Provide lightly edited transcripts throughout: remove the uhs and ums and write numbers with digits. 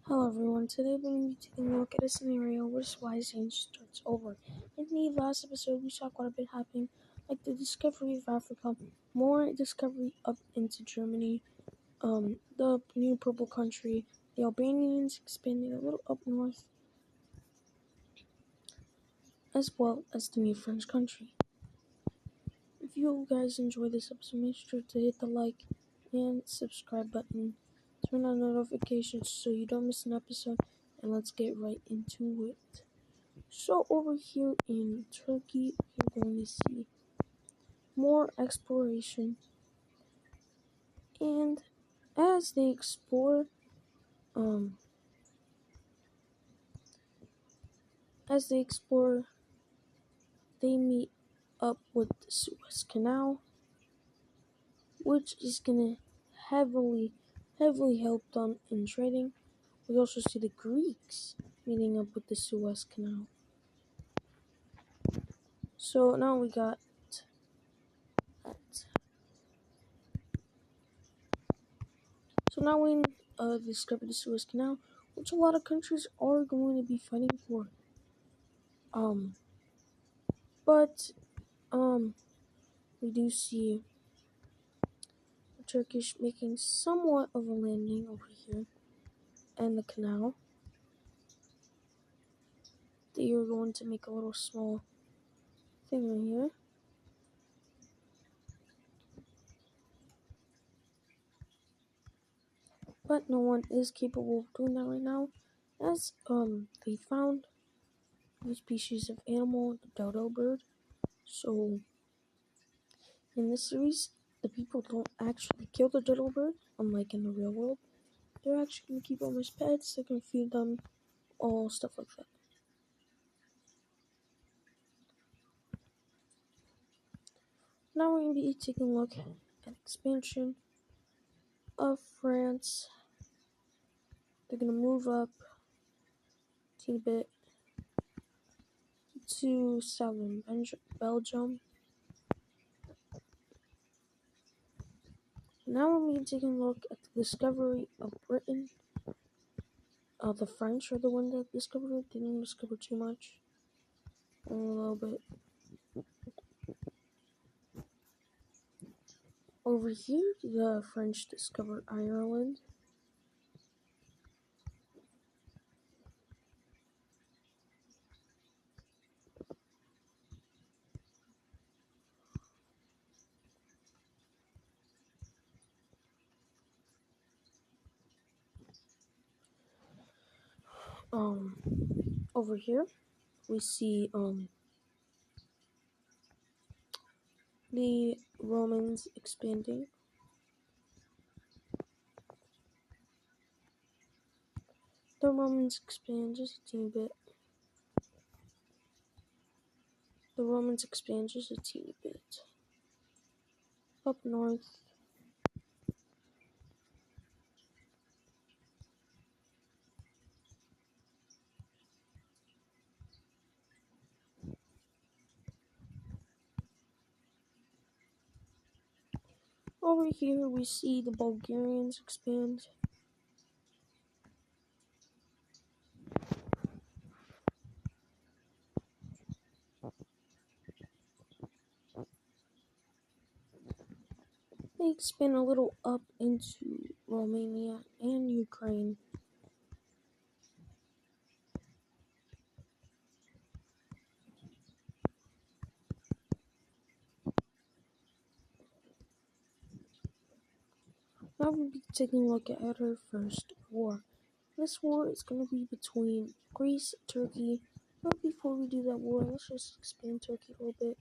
Hello everyone, today we're going to be taking a look at a scenario where Swaziland starts over. In the last episode we saw quite a bit happening, like the discovery of Africa, more discovery up into Germany, the new purple country, the Albanians expanding a little up north, as well as the new French country. If you guys enjoy this episode, make sure to hit the like and subscribe button. Turn on notifications so you don't miss an episode, and let's get right into it. So over here in Turkey, we're going to see more exploration, and as they explore, um, they meet up with the Suez Canal, which is gonna heavily help them in trading. We also see the Greeks meeting up with the Suez Canal. So now we got that. So now we discovered the Suez Canal, which a lot of countries are going to be fighting for. But we do see the Turkish making somewhat of a landing over here, and the canal. They are going to make a little small thing right here. But no one is capable of doing that right now, as they found a species of animal, the dodo bird. So in this series, the people don't actually kill the dodo bird, unlike in the real world. They're actually going to keep them as pets. They can feed them, all stuff like that. Now we're going to be taking a look at expansion of France. They're going to move up a teeny bit to southern Belgium. Now we're going to be taking a look at the discovery of Britain. The French are the one that discovered it. They didn't discover too much. A little bit. Over here, the French discovered Ireland. Over here, we see the Romans expanding. The Romans expand just a teeny bit. Up north. Over here, we see the Bulgarians expand. They expand a little up into Romania and Ukraine. Now we'll be taking a look at our first war. This war is going to be between Greece and Turkey. But before we do that war, let's just expand Turkey a little bit.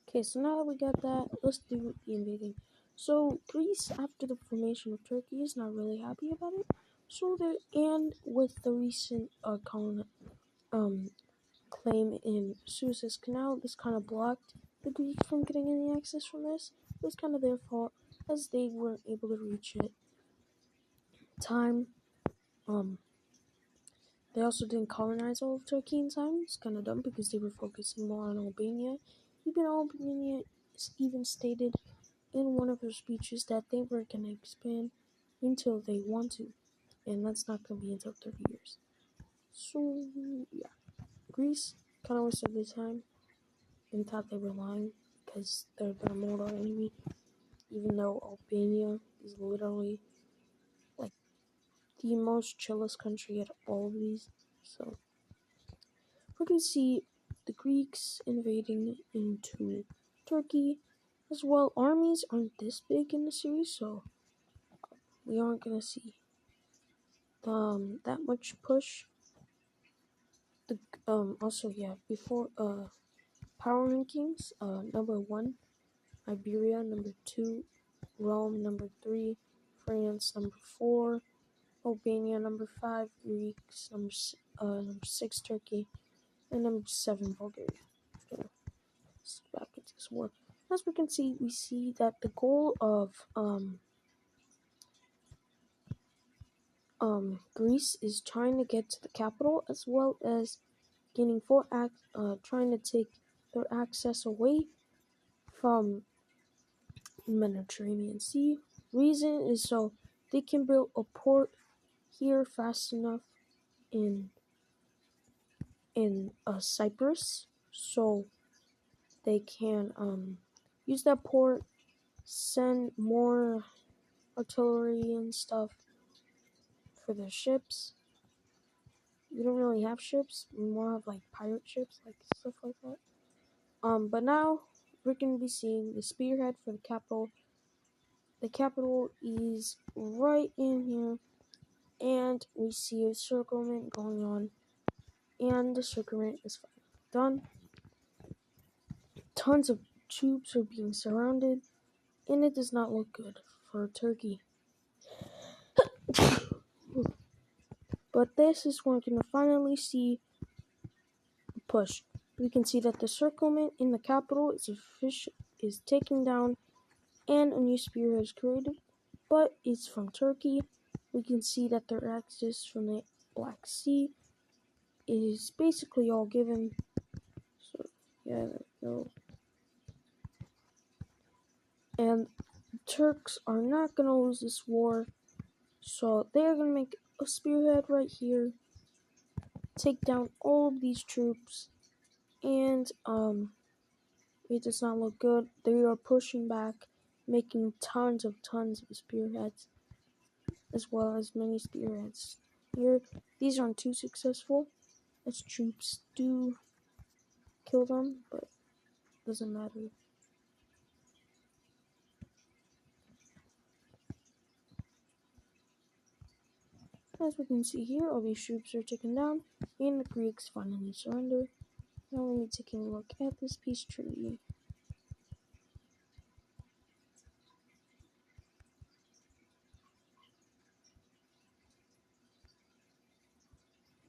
Okay, so now that we got that, let's do the invading. So Greece, after the formation of Turkey, is not really happy about it. And with the recent claim in Suez Canal, this kind of blocked the Greeks from getting any access from this. It was kind of their fault. as they weren't able to reach it. Time, um, they also didn't colonize all of Turkey in time. It's kind of dumb because they were focusing more on Albania. Even Albania even stated in one of their speeches that they were going to expand until they want to, and that's not going to be until 30 years. So, yeah. Greece kind of wasted their time and thought they were lying because they're their mortal enemy, even though Albania is literally like the most chillest country out of all of these. So, we can see the Greeks invading into Turkey as well. Armies aren't this big in the series, so we aren't gonna see that much push. The also yeah before power rankings, number 1 Iberia, number 2 Rome, number 3 France, number 4 Albania, number 5 Greeks, number 6 Turkey, and number 7 Bulgaria. Back into this war. As we can see, we see that the goal of Greece is trying to get to the capital, as well as gaining trying to take their access away from the Mediterranean Sea. Reason is so they can build a port here fast enough in Cyprus, so they can use that port, send more artillery and stuff for their ships. We don't really have ships. We more have like pirate ships, like stuff like that. But now we're gonna be seeing the spearhead for the capital. The capital is right in here, and we see a circlement going on, and the circlement is finally done. Tons of troops are being surrounded, and it does not look good for Turkey. But this is where we're gonna finally see a push. We can see that the circlement in the capital is taken down, and a new spearhead is created, but it's from Turkey. We can see that their access from the Black Sea is basically all given. So yeah, there we go. And Turks are not gonna lose this war, so they're gonna make a spearhead right here, take down all of these troops, and it does not look good. They are pushing back, making tons of spearheads, as well as many spearheads. Here, these aren't too successful, as troops do kill them, but doesn't matter. As we can see here, all these troops are taken down, and the Greeks finally surrender. Now we'll be taking a look at this peace treaty.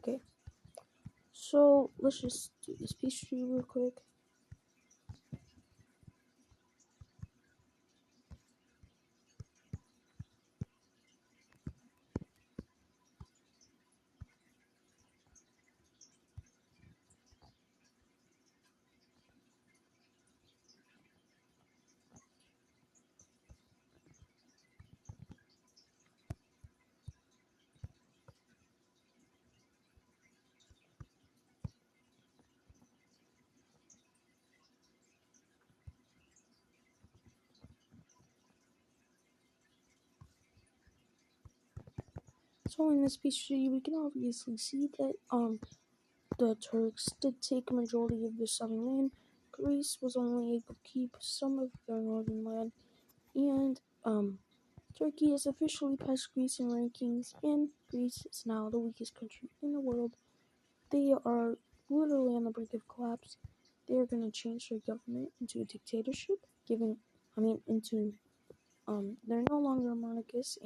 Okay, so let's just do this peace treaty real quick. So in this peace treaty, we can obviously see that the Turks did take a majority of the southern land. Greece was only able to keep some of their northern land, and Turkey has officially passed Greece in rankings, and Greece is now the weakest country in the world. They are literally on the brink of collapse. They are going to change their government into a dictatorship, they're no longer a monarchist,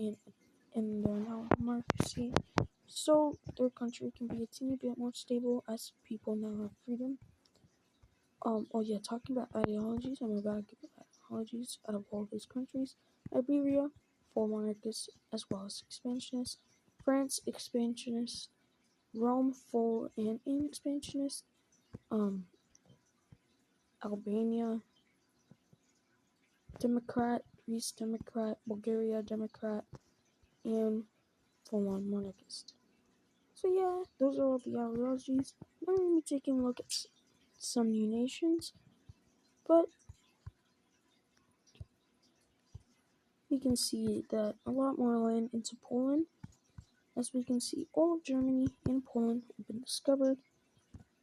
and they're now a democracy. So their country can be a teeny bit more stable as people now have freedom. Talking about ideologies, I'm about to give technologies out of all these countries. Iberia, full monarchist as well as expansionist. France, expansionist. Rome, full and expansionist. Albania, Democrat. Greece, Democrat. Bulgaria, Democrat. And full-on monarchist. So yeah, those are all the ideologies. Now we're going to be taking a look at some new nations, but we can see that a lot more land into Poland. As we can see, all of Germany and Poland have been discovered,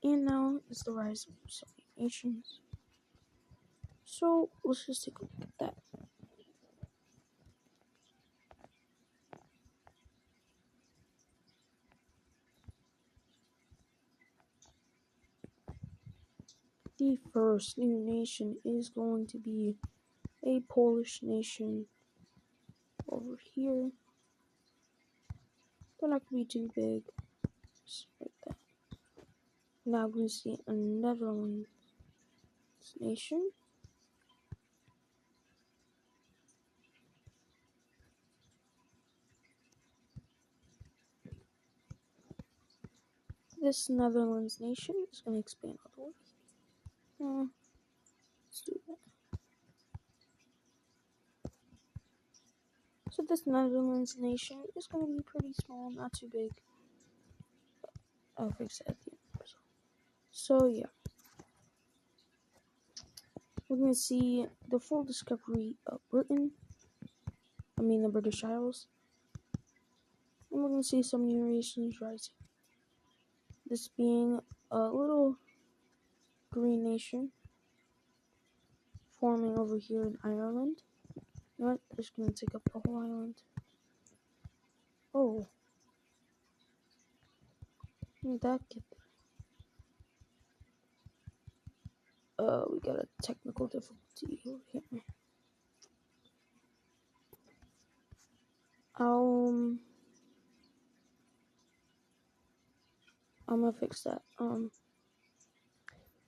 and now is the rise of so many nations. So let's just take a look at that. The first new nation is going to be a Polish nation over here. They're not going to be too big, just like that. Now we see a Netherlands nation. This Netherlands nation is going to expand all the way. Let's do that. So this Netherlands nation is going to be pretty small, not too big. I'll fix it at the end. So yeah. We're going to see the full discovery of Britain. The British Isles. And we're going to see some new nations rising. This being a little green nation forming over here in Ireland. You know what? They're just going to take up the whole island. Oh. How did that get there? We got a technical difficulty over here. I'm gonna fix that.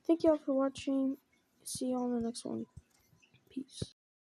Thank y'all for watching. See y'all in the next one. Peace.